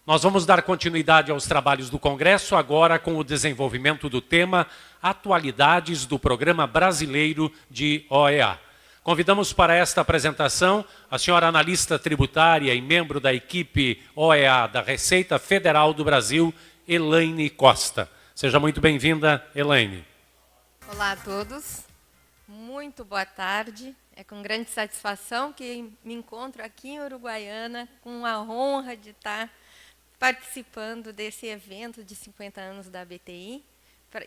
Nós vamos dar continuidade aos trabalhos do Congresso, agora com o desenvolvimento do tema Atualidades do Programa Brasileiro de OEA. Convidamos para esta apresentação a senhora analista tributária e membro da equipe OEA da Receita Federal do Brasil, Elaine Costa. Seja muito bem-vinda, Elaine. Olá a todos, muito boa tarde. É com grande satisfação que me encontro aqui em Uruguaiana, com a honra de estar participando desse evento de 50 anos da BTI.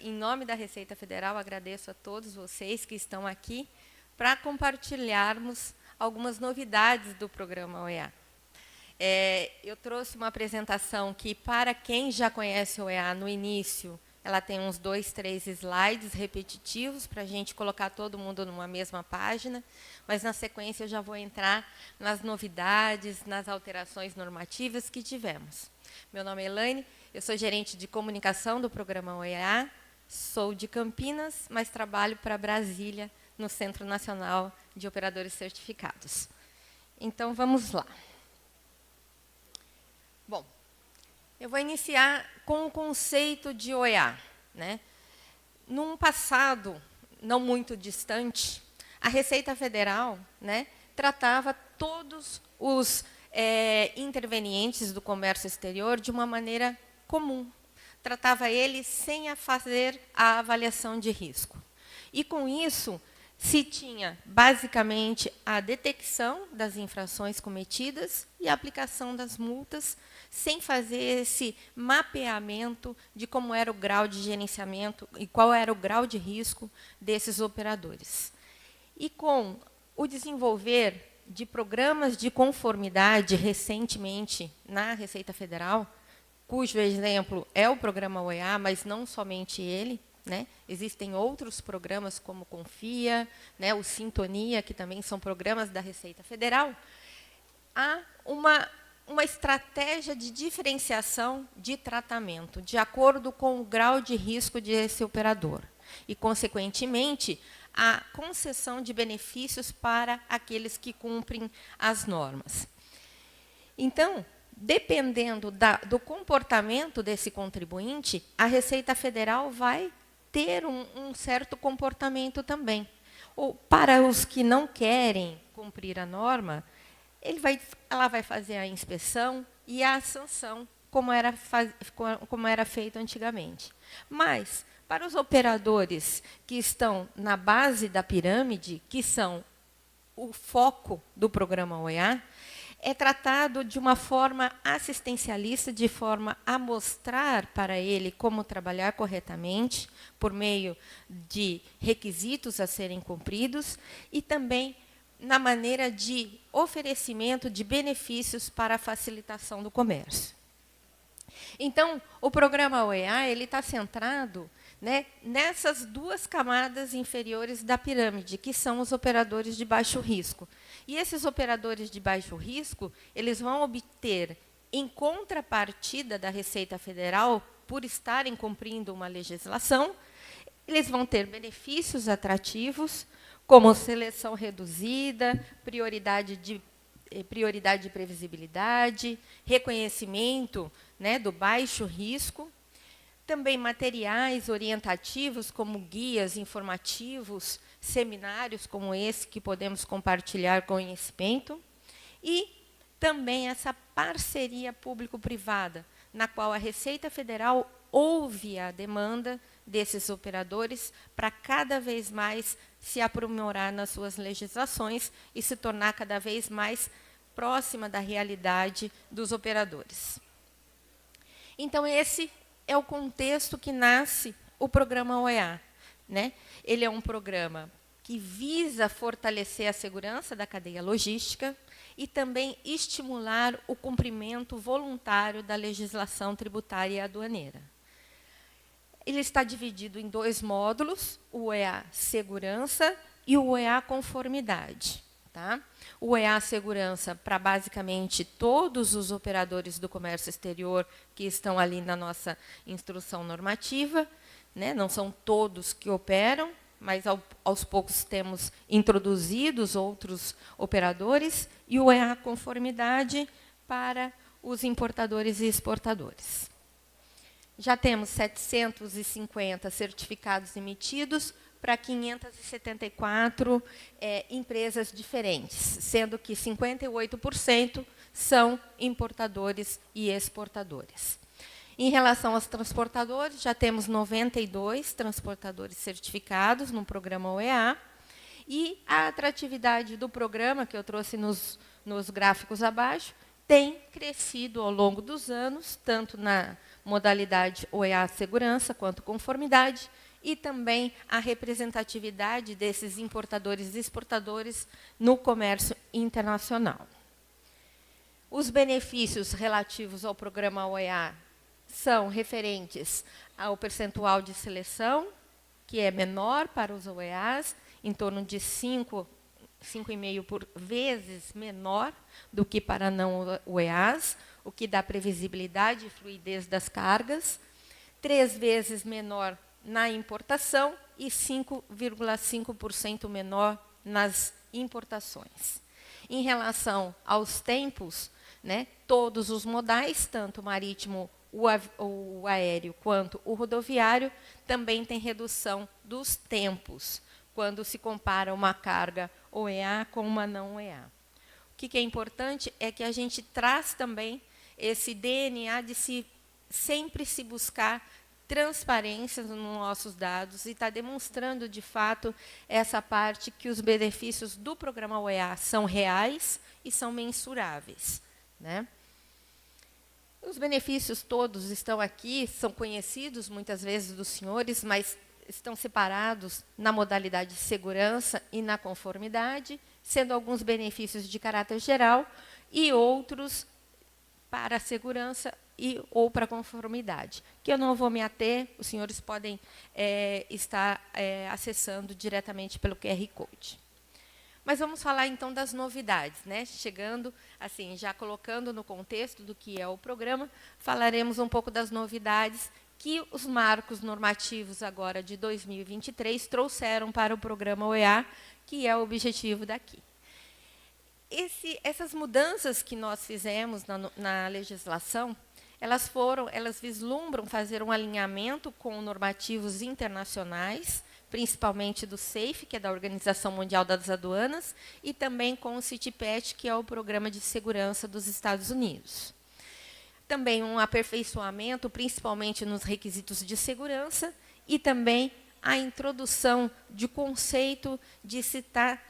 Em nome da Receita Federal, agradeço a todos vocês que estão aqui para compartilharmos algumas novidades do programa OEA. Eu trouxe uma apresentação que, para quem já conhece o OEA no início, ela tem uns 2, 3 slides repetitivos para a gente colocar todo mundo numa mesma página, mas na sequência eu já vou entrar nas novidades, nas alterações normativas que tivemos. Meu nome é Elaine, eu sou gerente de comunicação do programa OEA, sou de Campinas, mas trabalho para Brasília, no Centro Nacional de Operadores Certificados. Então, vamos lá. Bom, eu vou iniciar com o conceito de OEA, né? Num passado não muito distante, a Receita Federal, né, tratava todos os intervenientes do comércio exterior de uma maneira comum. Tratava eles sem fazer a avaliação de risco. E, com isso, se tinha, basicamente, a detecção das infrações cometidas e a aplicação das multas, sem fazer esse mapeamento de como era o grau de gerenciamento e qual era o grau de risco desses operadores. E com o desenvolver de programas de conformidade recentemente na Receita Federal, cujo exemplo é o programa OEA, mas não somente ele, né? Existem outros programas como Confia, né, o Sintonia, que também são programas da Receita Federal. Há uma estratégia de diferenciação de tratamento, de acordo com o grau de risco desse operador. E, consequentemente, a concessão de benefícios para aqueles que cumprem as normas. Então, dependendo do comportamento desse contribuinte, a Receita Federal vai ter um certo comportamento também. Ou, para os que não querem cumprir a norma, ela vai fazer a inspeção e a sanção, como era feito antigamente. Mas, para os operadores que estão na base da pirâmide, que são o foco do programa OEA, é tratado de uma forma assistencialista, de forma a mostrar para ele como trabalhar corretamente, por meio de requisitos a serem cumpridos, e também na maneira de oferecimento de benefícios para a facilitação do comércio. Então, o programa OEA está centrado, né, nessas duas camadas inferiores da pirâmide, que são os operadores de baixo risco. E esses operadores de baixo risco, eles vão obter, em contrapartida da Receita Federal, por estarem cumprindo uma legislação, eles vão ter benefícios atrativos, como seleção reduzida, prioridade de previsibilidade, reconhecimento, né, do baixo risco, também materiais orientativos, como guias informativos, seminários como esse, que podemos compartilhar conhecimento, e também essa parceria público-privada, na qual a Receita Federal ouve a demanda desses operadores para cada vez mais se aprimorar nas suas legislações e se tornar cada vez mais próxima da realidade dos operadores. Então, esse é o contexto que nasce o programa OEA, né? Ele é um programa que visa fortalecer a segurança da cadeia logística e também estimular o cumprimento voluntário da legislação tributária e aduaneira. Ele está dividido em 2 módulos, o OEA Segurança e o OEA Conformidade. Tá? O OEA Segurança para, basicamente, todos os operadores do comércio exterior que estão ali na nossa instrução normativa, né? Não são todos que operam, mas aos poucos temos introduzidos outros operadores, e o OEA Conformidade para os importadores e exportadores. Já temos 750 certificados emitidos para 574 empresas diferentes, sendo que 58% são importadores e exportadores. Em relação aos transportadores, já temos 92 transportadores certificados no programa OEA, e a atratividade do programa, que eu trouxe nos gráficos abaixo, tem crescido ao longo dos anos, tanto na modalidade OEA segurança quanto conformidade, e também a representatividade desses importadores e exportadores no comércio internacional. Os benefícios relativos ao programa OEA são referentes ao percentual de seleção, que é menor para os OEAs, em torno de 5,5 vezes menor do que para não OEAs, o que dá previsibilidade e fluidez das cargas, 3 vezes menor na importação e 5,5% menor nas importações. Em relação aos tempos, né, todos os modais, tanto o marítimo, o aéreo quanto o rodoviário, também tem redução dos tempos, quando se compara uma carga OEA com uma não OEA. O que é importante é que a gente traz também esse DNA de sempre se buscar transparência nos nossos dados e está demonstrando, de fato, essa parte que os benefícios do programa OEA são reais e são mensuráveis, né? Os benefícios todos estão aqui, são conhecidos muitas vezes dos senhores, mas estão separados na modalidade de segurança e na conformidade, sendo alguns benefícios de caráter geral e outros para a segurança ou para a conformidade, que eu não vou me ater, os senhores podem estar acessando diretamente pelo QR Code. Mas vamos falar, então, das novidades, né? Chegando, assim, já colocando no contexto do que é o programa, falaremos um pouco das novidades que os marcos normativos agora de 2023 trouxeram para o programa OEA, que é o objetivo daqui. Essas mudanças que nós fizemos na legislação, elas vislumbram fazer um alinhamento com normativos internacionais, principalmente do SAFE, que é da Organização Mundial das Aduanas, e também com o CITPAT, que é o Programa de Segurança dos Estados Unidos. Também um aperfeiçoamento, principalmente nos requisitos de segurança, e também a introdução de conceito de se estar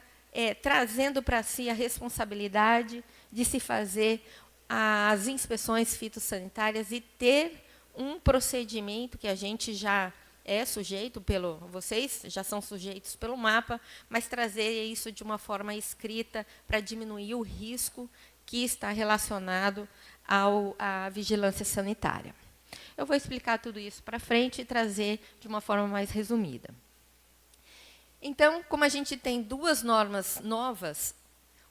trazendo para si a responsabilidade de se fazer as inspeções fitossanitárias e ter um procedimento que a gente já é sujeito vocês já são sujeitos pelo mapa, mas trazer isso de uma forma escrita para diminuir o risco que está relacionado à vigilância sanitária. Eu vou explicar tudo isso para frente e trazer de uma forma mais resumida. Então, como a gente tem duas normas novas,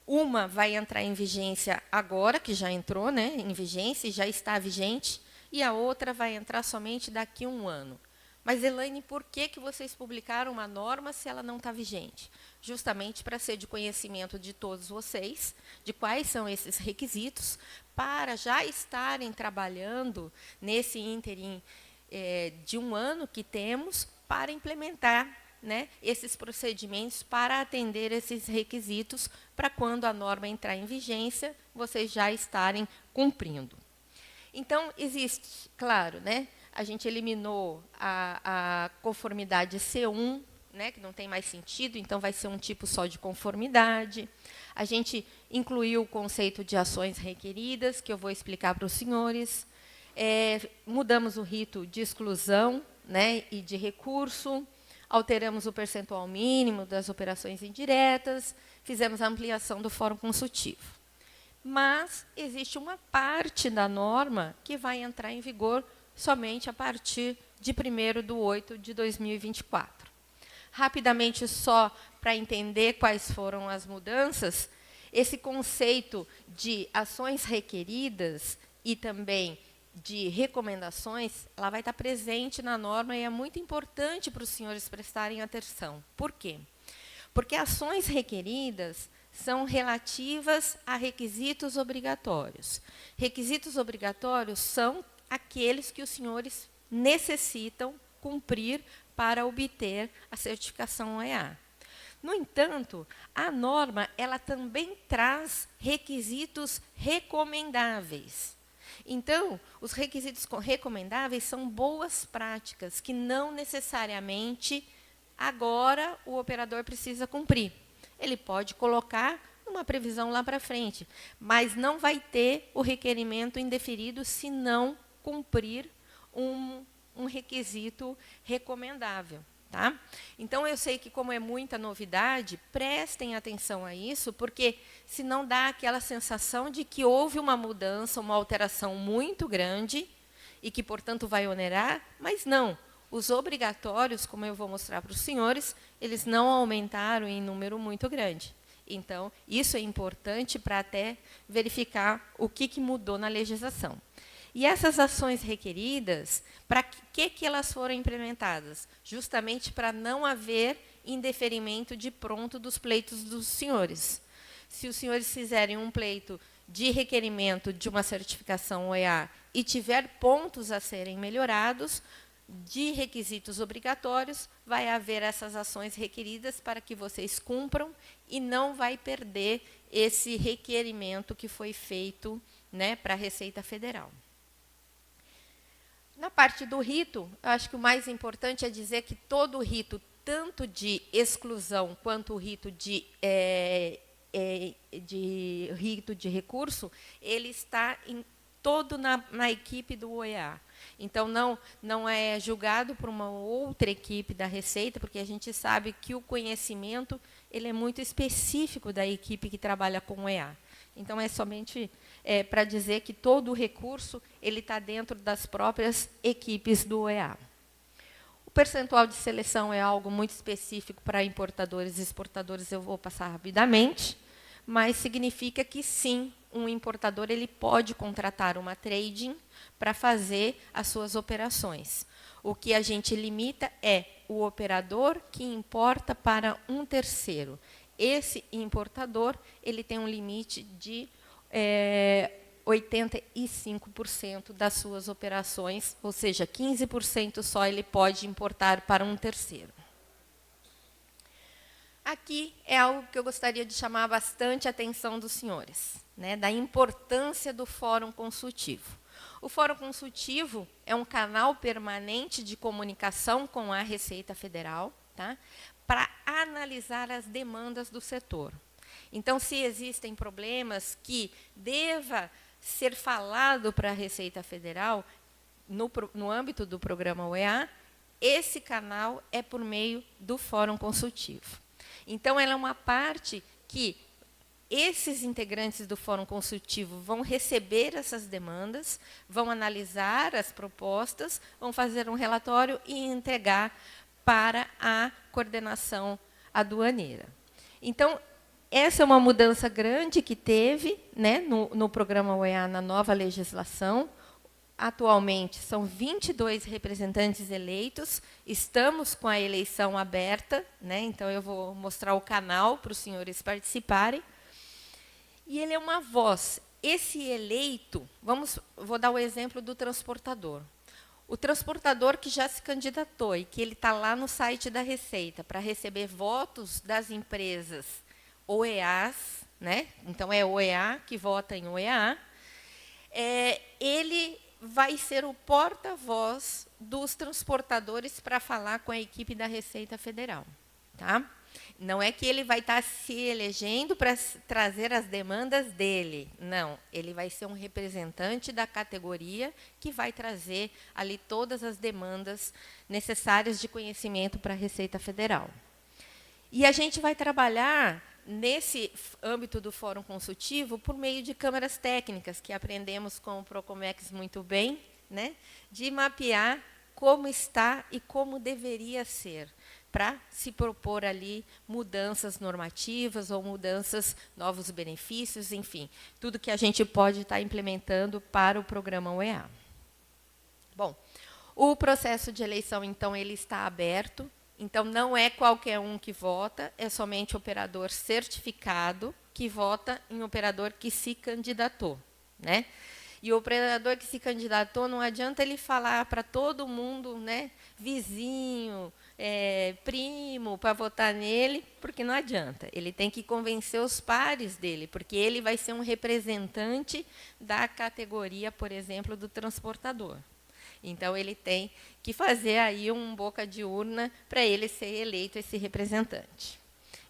uma vai entrar em vigência agora, que já entrou, né, em vigência e já está vigente, e a outra vai entrar somente daqui a 1 ano. Mas, Elaine, por que vocês publicaram uma norma se ela não está vigente? Justamente para ser de conhecimento de todos vocês, de quais são esses requisitos, para já estarem trabalhando nesse ínterim de 1 ano que temos para implementar, né, esses procedimentos para atender esses requisitos, para quando a norma entrar em vigência, vocês já estarem cumprindo. Então, existe, claro, né, a gente eliminou a conformidade C1, né, que não tem mais sentido, então vai ser um tipo só de conformidade. A gente incluiu o conceito de ações requeridas, que eu vou explicar para os senhores. Mudamos o rito de exclusão, né, e de recurso, alteramos o percentual mínimo das operações indiretas, fizemos a ampliação do fórum consultivo. Mas existe uma parte da norma que vai entrar em vigor somente a partir de 1º/8/2024. Rapidamente, só para entender quais foram as mudanças, esse conceito de ações requeridas e também de recomendações, ela vai estar presente na norma e é muito importante para os senhores prestarem atenção. Por quê? Porque ações requeridas são relativas a requisitos obrigatórios. Requisitos obrigatórios são aqueles que os senhores necessitam cumprir para obter a certificação OEA. No entanto, a norma ela também traz requisitos recomendáveis. Então, os requisitos recomendáveis são boas práticas que não necessariamente agora o operador precisa cumprir. Ele pode colocar uma previsão lá para frente, mas não vai ter o requerimento indeferido se não cumprir um requisito recomendável. Tá? Então, eu sei que, como é muita novidade, prestem atenção a isso, porque senão dá aquela sensação de que houve uma mudança, uma alteração muito grande e que, portanto, vai onerar, mas não. Os obrigatórios, como eu vou mostrar para os senhores, eles não aumentaram em número muito grande. Então, isso é importante para até verificar o que mudou na legislação. E essas ações requeridas, para que elas foram implementadas? Justamente para não haver indeferimento de pronto dos pleitos dos senhores. Se os senhores fizerem um pleito de requerimento de uma certificação OEA e tiver pontos a serem melhorados, de requisitos obrigatórios, vai haver essas ações requeridas para que vocês cumpram e não vai perder esse requerimento que foi feito, né, para a Receita Federal. Na parte do rito, eu acho que o mais importante é dizer que todo o rito, tanto de exclusão quanto o rito de rito de recurso, ele está todo na equipe do OEA. Então, não é julgado por uma outra equipe da Receita, porque a gente sabe que o conhecimento ele é muito específico da equipe que trabalha com o OEA. Então, é somente para dizer que todo o recurso ele está dentro das próprias equipes do OEA. O percentual de seleção é algo muito específico para importadores e exportadores, eu vou passar rapidamente, mas significa que, sim, um importador ele pode contratar uma trading para fazer as suas operações. O que a gente limita é o operador que importa para um terceiro. Esse importador ele tem um limite de 85% das suas operações, ou seja, 15% só ele pode importar para um terceiro. Aqui é algo que eu gostaria de chamar bastante a atenção dos senhores, né, da importância do Fórum Consultivo. O Fórum Consultivo é um canal permanente de comunicação com a Receita Federal, tá, para analisar as demandas do setor. Então, se existem problemas que deva ser falado para a Receita Federal no âmbito do programa OEA, esse canal é por meio do Fórum Consultivo. Então, ela é uma parte que esses integrantes do Fórum Consultivo vão receber essas demandas, vão analisar as propostas, vão fazer um relatório e entregar para a coordenação aduaneira. Então, essa é uma mudança grande que teve, né, no programa OEA, na nova legislação. Atualmente, são 22 representantes eleitos, estamos com a eleição aberta, né, então eu vou mostrar o canal para os senhores participarem. E ele é uma voz. Esse eleito, vou dar o exemplo do transportador. O transportador que já se candidatou e que ele está lá no site da Receita para receber votos das empresas OEAs, né? Então, é OEA que vota em OEA, ele vai ser o porta-voz dos transportadores para falar com a equipe da Receita Federal. Tá? Não é que ele vai estar se elegendo para trazer as demandas dele. Não, ele vai ser um representante da categoria que vai trazer ali todas as demandas necessárias de conhecimento para a Receita Federal. E a gente vai trabalhar nesse âmbito do Fórum Consultivo por meio de câmaras técnicas, que aprendemos com o Procomex muito bem, né, de mapear como está e como deveria ser, para se propor ali mudanças normativas ou mudanças, novos benefícios, enfim, tudo que a gente pode estar implementando para o programa OEA. Bom, o processo de eleição, então, ele está aberto, então não é qualquer um que vota, é somente o operador certificado que vota em operador que se candidatou, né? E o operador que se candidatou, não adianta ele falar para todo mundo, né, vizinho, primo, para votar nele, porque não adianta. Ele tem que convencer os pares dele, porque ele vai ser um representante da categoria, por exemplo, do transportador. Então, ele tem que fazer aí um boca de urna para ele ser eleito esse representante.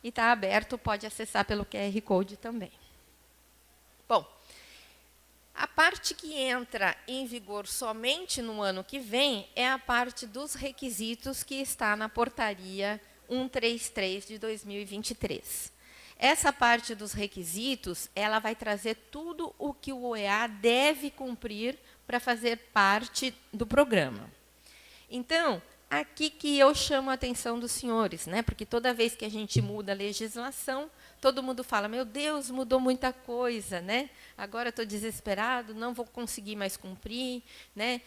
E está aberto, pode acessar pelo QR Code também. Bom, a parte que entra em vigor somente no ano que vem é a parte dos requisitos que está na portaria 133 de 2023. Essa parte dos requisitos, ela vai trazer tudo o que o OEA deve cumprir para fazer parte do programa. Então, aqui que eu chamo a atenção dos senhores, né? Porque toda vez que a gente muda a legislação, todo mundo fala, meu Deus, mudou muita coisa, né? Agora estou desesperado, não vou conseguir mais cumprir, né?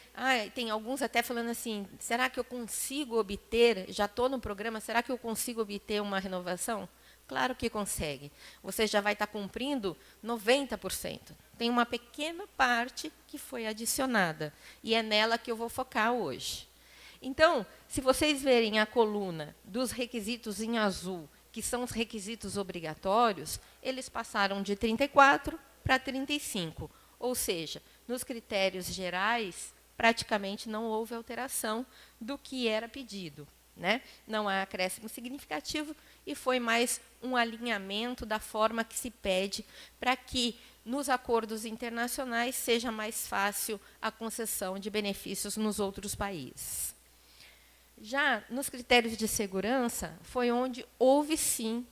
Tem alguns até falando assim, será que eu consigo obter, já estou no programa, será que eu consigo obter uma renovação? Claro que consegue. Você já vai estar cumprindo 90%. Tem uma pequena parte que foi adicionada, e é nela que eu vou focar hoje. Então, se vocês verem a coluna dos requisitos em azul, que são os requisitos obrigatórios, eles passaram de 34 para 35. Ou seja, nos critérios gerais, praticamente não houve alteração do que era pedido, né? Não há acréscimo significativo e foi mais um alinhamento da forma que se pede para que, nos acordos internacionais, seja mais fácil a concessão de benefícios nos outros países. Já nos critérios de segurança, foi onde houve, sim,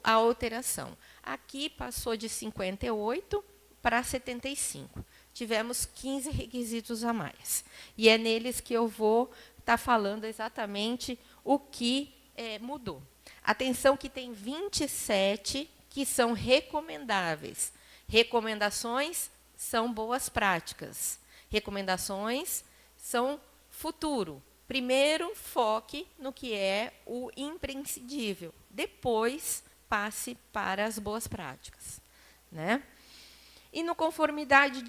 a alteração. Aqui passou de 58 para 75. Tivemos 15 requisitos a mais. E é neles que eu vou estar falando exatamente o que mudou. Atenção que tem 27 que são recomendáveis. Recomendações são boas práticas. Recomendações são futuro. Primeiro, foque no que é o imprescindível. Depois, passe para as boas práticas, né? E no conformidade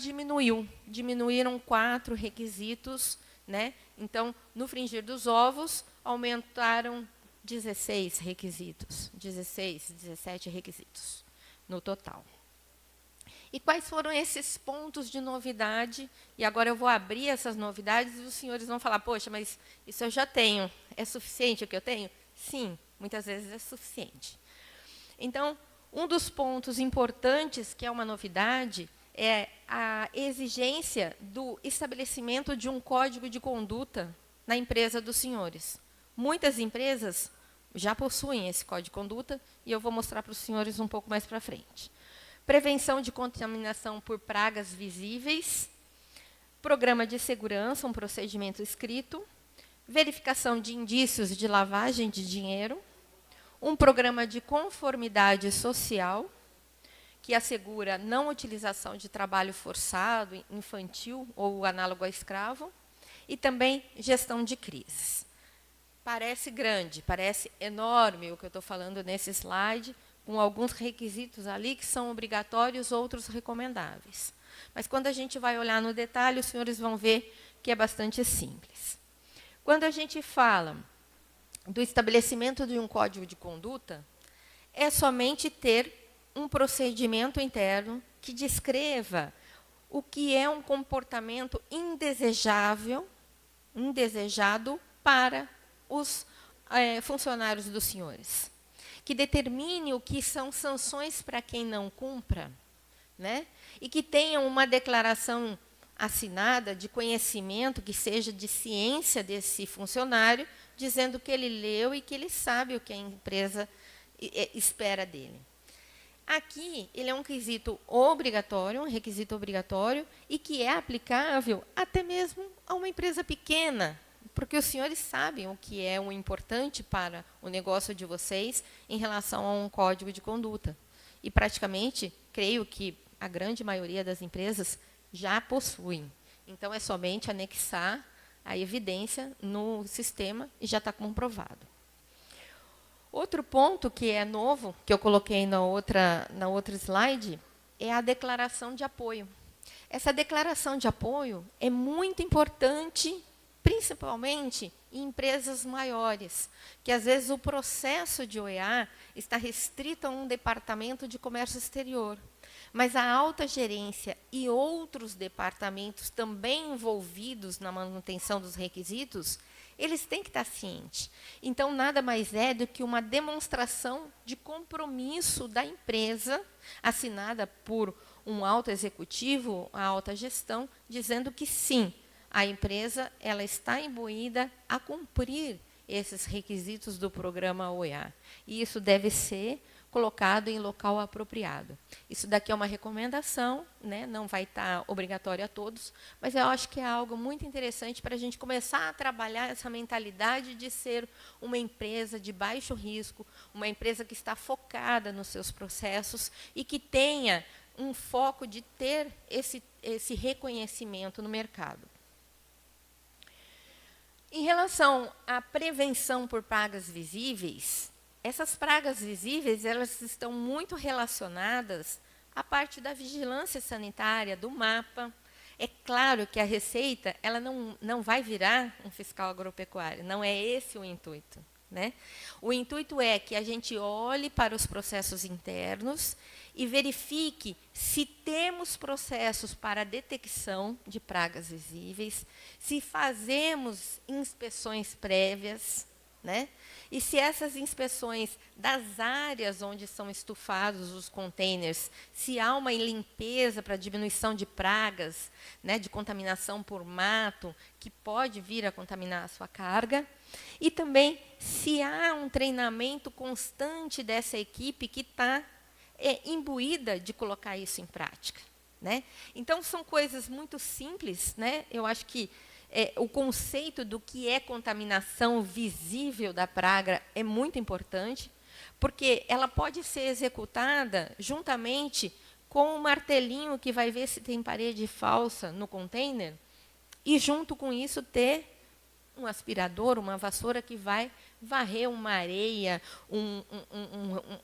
diminuíram 4 requisitos, né? Então, no fringir dos ovos, aumentaram 16 requisitos, 17 requisitos no total. E quais foram esses pontos de novidade? E agora eu vou abrir essas novidades e os senhores vão falar, poxa, mas isso eu já tenho, é suficiente o que eu tenho? Sim, muitas vezes é suficiente. Então, um dos pontos importantes, que é uma novidade, é a exigência do estabelecimento de um código de conduta na empresa dos senhores. Muitas empresas já possuem esse código de conduta e eu vou mostrar para os senhores um pouco mais para frente. Prevenção de contaminação por pragas visíveis, programa de segurança, um procedimento escrito, verificação de indícios de lavagem de dinheiro, um programa de conformidade social, que assegura não utilização de trabalho forçado, infantil ou análogo a escravo, e também gestão de crises. Parece grande, parece enorme o que eu estou falando nesse slide, com alguns requisitos ali que são obrigatórios, outros recomendáveis. Mas, quando a gente vai olhar no detalhe, os senhores vão ver que é bastante simples. Quando a gente fala do estabelecimento de um código de conduta, é somente ter um procedimento interno que descreva o que é um comportamento indesejado para os funcionários dos senhores, que determine o que são sanções para quem não cumpra, né? E que tenha uma declaração assinada de conhecimento, que seja de ciência desse funcionário, dizendo que ele leu e que ele sabe o que a empresa espera dele. Aqui, ele é um requisito obrigatório, e que é aplicável até mesmo a uma empresa pequena, porque os senhores sabem o que é o importante para o negócio de vocês em relação a um código de conduta. E, praticamente, creio que a grande maioria das empresas já possuem. Então, é somente anexar a evidência no sistema e já está comprovado. Outro ponto que é novo, que eu coloquei na outra slide, é a declaração de apoio. Essa declaração de apoio é muito importante, principalmente em empresas maiores, que às vezes o processo de OEA está restrito a um departamento de comércio exterior. Mas a alta gerência e outros departamentos também envolvidos na manutenção dos requisitos, eles têm que estar cientes. Então, nada mais é do que uma demonstração de compromisso da empresa, assinada por um alto executivo, a alta gestão, dizendo que sim, a empresa ela está imbuída a cumprir esses requisitos do programa OEA. E isso deve ser colocado em local apropriado. Isso daqui é uma recomendação, né? Não vai estar obrigatório a todos, mas eu acho que é algo muito interessante para a gente começar a trabalhar essa mentalidade de ser uma empresa de baixo risco, uma empresa que está focada nos seus processos e que tenha um foco de ter esse reconhecimento no mercado. Em relação à prevenção por pragas visíveis, essas pragas visíveis elas estão muito relacionadas à parte da vigilância sanitária, do mapa. É claro que a Receita ela não vai virar um fiscal agropecuário, não é esse o intuito, né? O intuito é que a gente olhe para os processos internos e verifique se temos processos para detecção de pragas visíveis, se fazemos inspeções prévias, né? E se essas inspeções das áreas onde são estufados os containers, se há uma limpeza para diminuição de pragas, né, de contaminação por mato, que pode vir a contaminar a sua carga, e também se há um treinamento constante dessa equipe que está imbuída de colocar isso em prática, né? Então, são coisas muito simples, né? Eu acho que o conceito do que é contaminação visível da praga é muito importante, porque ela pode ser executada juntamente com o martelinho que vai ver se tem parede falsa no container, e junto com isso ter um aspirador, uma vassoura que vai varrer uma areia,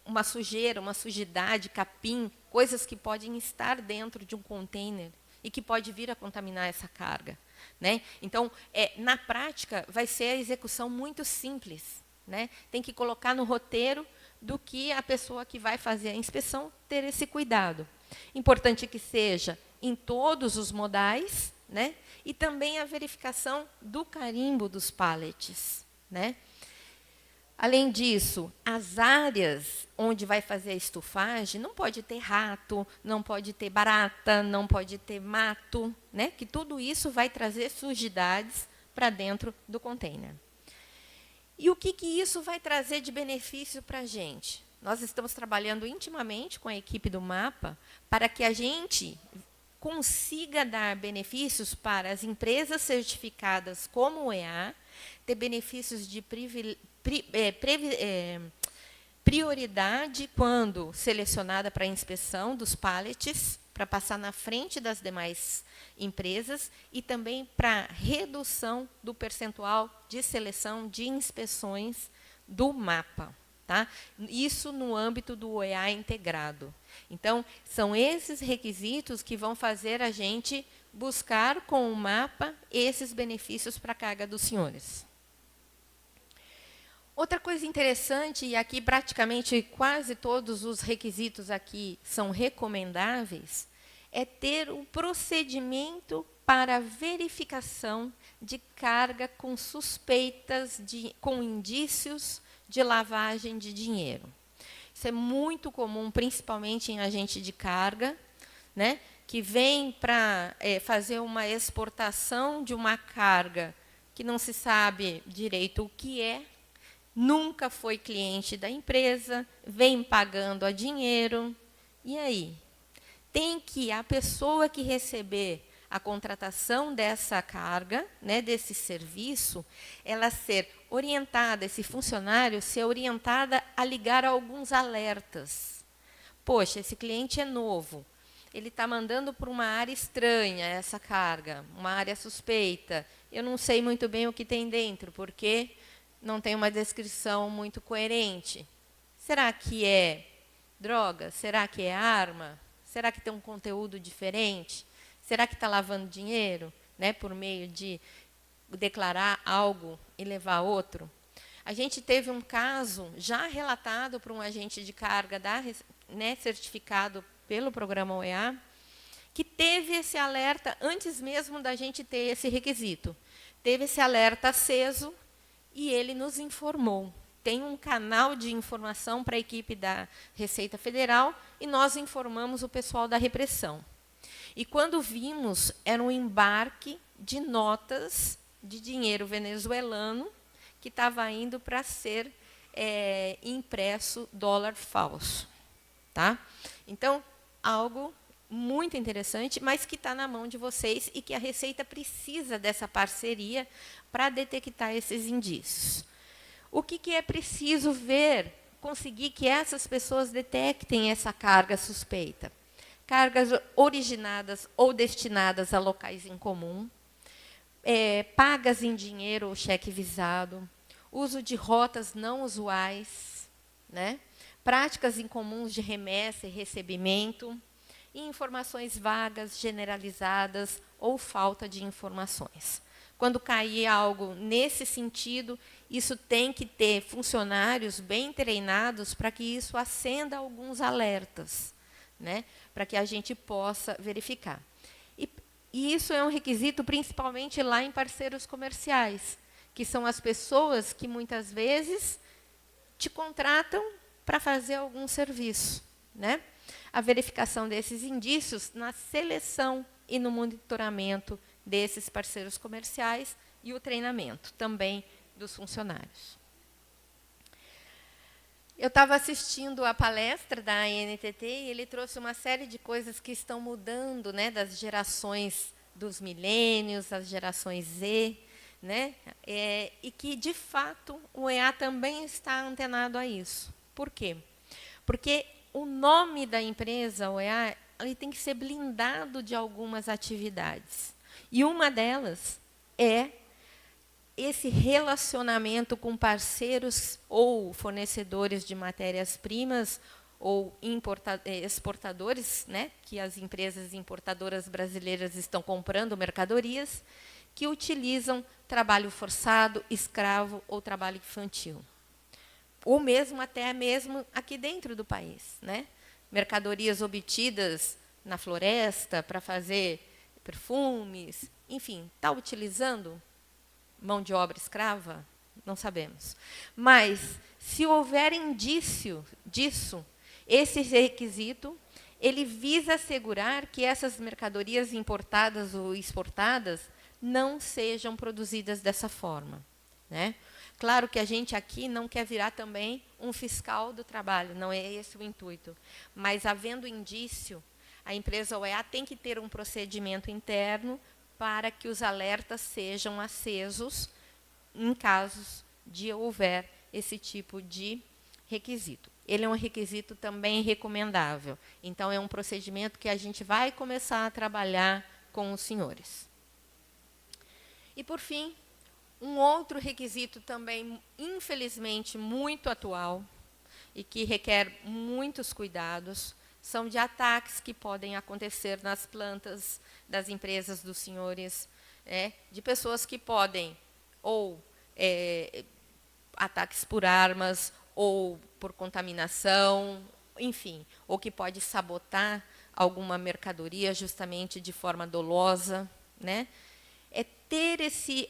uma sujeira, uma sujidade, capim, coisas que podem estar dentro de um container e que pode vir a contaminar essa carga, né? Então, na prática, vai ser a execução muito simples, né? Tem que colocar no roteiro do que a pessoa que vai fazer a inspeção ter esse cuidado. Importante que seja em todos os modais, né? E também a verificação do carimbo dos pallets, né? Além disso, as áreas onde vai fazer a estufagem não pode ter rato, não pode ter barata, não pode ter mato, né? Que tudo isso vai trazer sujidades para dentro do container. E o que isso vai trazer de benefício para a gente? Nós estamos trabalhando intimamente com a equipe do MAPA para que a gente consiga dar benefícios para as empresas certificadas como o EA, ter benefícios de prioridade quando selecionada para a inspeção dos pallets, para passar na frente das demais empresas, e também para redução do percentual de seleção de inspeções do MAPA. Tá? Isso no âmbito do OEA integrado. Então, são esses requisitos que vão fazer a gente buscar com o MAPA esses benefícios para a carga dos senhores. Outra coisa interessante, e aqui praticamente quase todos os requisitos aqui são recomendáveis, é ter um procedimento para verificação de carga com suspeitas, com indícios de lavagem de dinheiro. Isso é muito comum, principalmente em agente de carga, né, que vem para fazer uma exportação de uma carga que não se sabe direito o que é, nunca foi cliente da empresa, vem pagando a dinheiro. E aí? Tem que a pessoa que receber a contratação dessa carga, né, desse serviço, ela ser orientada, esse funcionário ser orientada a ligar alguns alertas. Poxa, esse cliente é novo, ele está mandando para uma área estranha essa carga, uma área suspeita. Eu não sei muito bem o que tem dentro, porque não tem uma descrição muito coerente. Será que é droga? Será que é arma? Será que tem um conteúdo diferente? Será que está lavando dinheiro, né, por meio de declarar algo e levar outro? A gente teve um caso já relatado por um agente de carga né, certificado pelo programa OEA, que teve esse alerta antes mesmo da gente ter esse requisito. Teve esse alerta aceso e ele nos informou. Tem um canal de informação para a equipe da Receita Federal e nós informamos o pessoal da repressão. E quando vimos, era um embarque de notas de dinheiro venezuelano que estava indo para ser impresso dólar falso. Tá? Então, algo muito interessante, mas que está na mão de vocês e que a Receita precisa dessa parceria para detectar esses indícios. O que é preciso ver, conseguir que essas pessoas detectem essa carga suspeita? Cargas originadas ou destinadas a locais em comum, pagas em dinheiro ou cheque visado, uso de rotas não usuais, né? Práticas incomuns de remessa e recebimento, e informações vagas, generalizadas ou falta de informações. Quando cair algo nesse sentido, isso tem que ter funcionários bem treinados para que isso acenda alguns alertas, né? Para que a gente possa verificar. E isso é um requisito principalmente lá em parceiros comerciais, que são as pessoas que muitas vezes te contratam para fazer algum serviço, né? A verificação desses indícios na seleção e no monitoramento desses parceiros comerciais e o treinamento também dos funcionários. Eu estava assistindo a palestra da ANTT e ele trouxe uma série de coisas que estão mudando, né, das gerações dos milênios, as gerações Z, né, e que, de fato, o EA também está antenado a isso. Por quê? Porque o nome da empresa, o EA, ele tem que ser blindado de algumas atividades. E uma delas é esse relacionamento com parceiros ou fornecedores de matérias-primas ou exportadores, né, que as empresas importadoras brasileiras estão comprando mercadorias, que utilizam trabalho forçado, escravo ou trabalho infantil. Ou mesmo até mesmo aqui dentro do país, né? Mercadorias obtidas na floresta para fazer perfumes, enfim, está utilizando mão de obra escrava? Não sabemos. Mas, se houver indício disso, esse requisito, ele visa assegurar que essas mercadorias importadas ou exportadas não sejam produzidas dessa forma, né? Claro que a gente aqui não quer virar também um fiscal do trabalho, não é esse o intuito. Mas, havendo indício, a empresa OEA tem que ter um procedimento interno para que os alertas sejam acesos em casos de houver esse tipo de requisito. Ele é um requisito também recomendável. Então, é um procedimento que a gente vai começar a trabalhar com os senhores. E, por fim, um outro requisito também, infelizmente, muito atual e que requer muitos cuidados, são de ataques que podem acontecer nas plantas das empresas dos senhores, de pessoas que podem, ou ataques por armas, ou por contaminação, enfim, ou que pode sabotar alguma mercadoria justamente de forma dolosa, né? Ter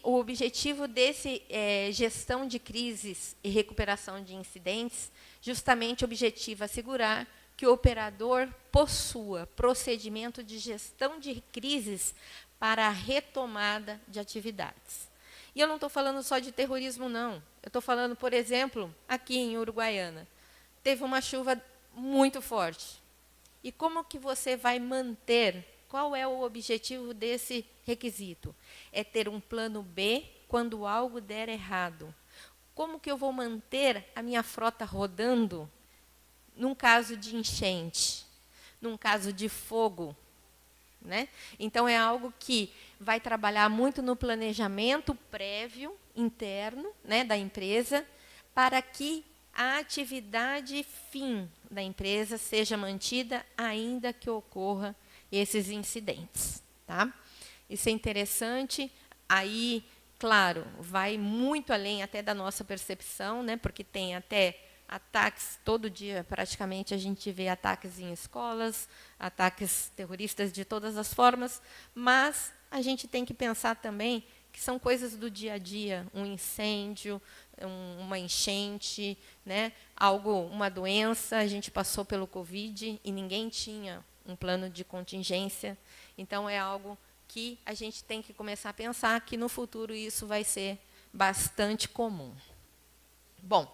o objetivo desse gestão de crises e recuperação de incidentes, justamente o objetivo assegurar que o operador possua procedimento de gestão de crises para a retomada de atividades. E eu não estou falando só de terrorismo, não. Eu estou falando, por exemplo, aqui em Uruguaiana. Teve uma chuva muito forte. E como que você vai manter? Qual é o objetivo desse requisito? É ter um plano B quando algo der errado. Como que eu vou manter a minha frota rodando num caso de enchente, num caso de fogo, né? Então, é algo que vai trabalhar muito no planejamento prévio, interno, né, da empresa, para que a atividade fim da empresa seja mantida, ainda que ocorra esses incidentes. Tá? Isso é interessante. Aí, claro, vai muito além até da nossa percepção, né, porque tem até ataques, todo dia praticamente a gente vê ataques em escolas, ataques terroristas de todas as formas, mas a gente tem que pensar também que são coisas do dia a dia, um incêndio, uma enchente, né? Uma doença, a gente passou pelo Covid e ninguém tinha um plano de contingência, então é algo que a gente tem que começar a pensar que no futuro isso vai ser bastante comum. Bom,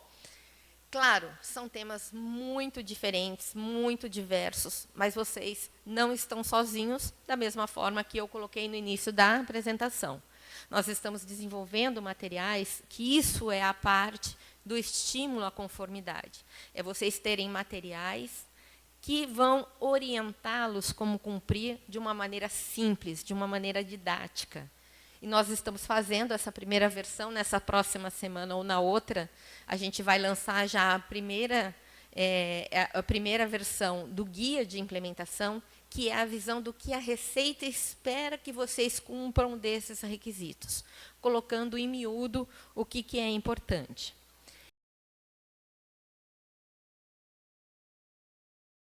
claro, são temas muito diferentes, muito diversos, mas vocês não estão sozinhos, da mesma forma que eu coloquei no início da apresentação. Nós estamos desenvolvendo materiais, que isso é a parte do estímulo à conformidade. É vocês terem materiais que vão orientá-los como cumprir de uma maneira simples, de uma maneira didática. E nós estamos fazendo essa primeira versão, nessa próxima semana ou na outra, a gente vai lançar já a primeira versão do guia de implementação, que é a visão do que a Receita espera que vocês cumpram desses requisitos, colocando em miúdo o que é importante.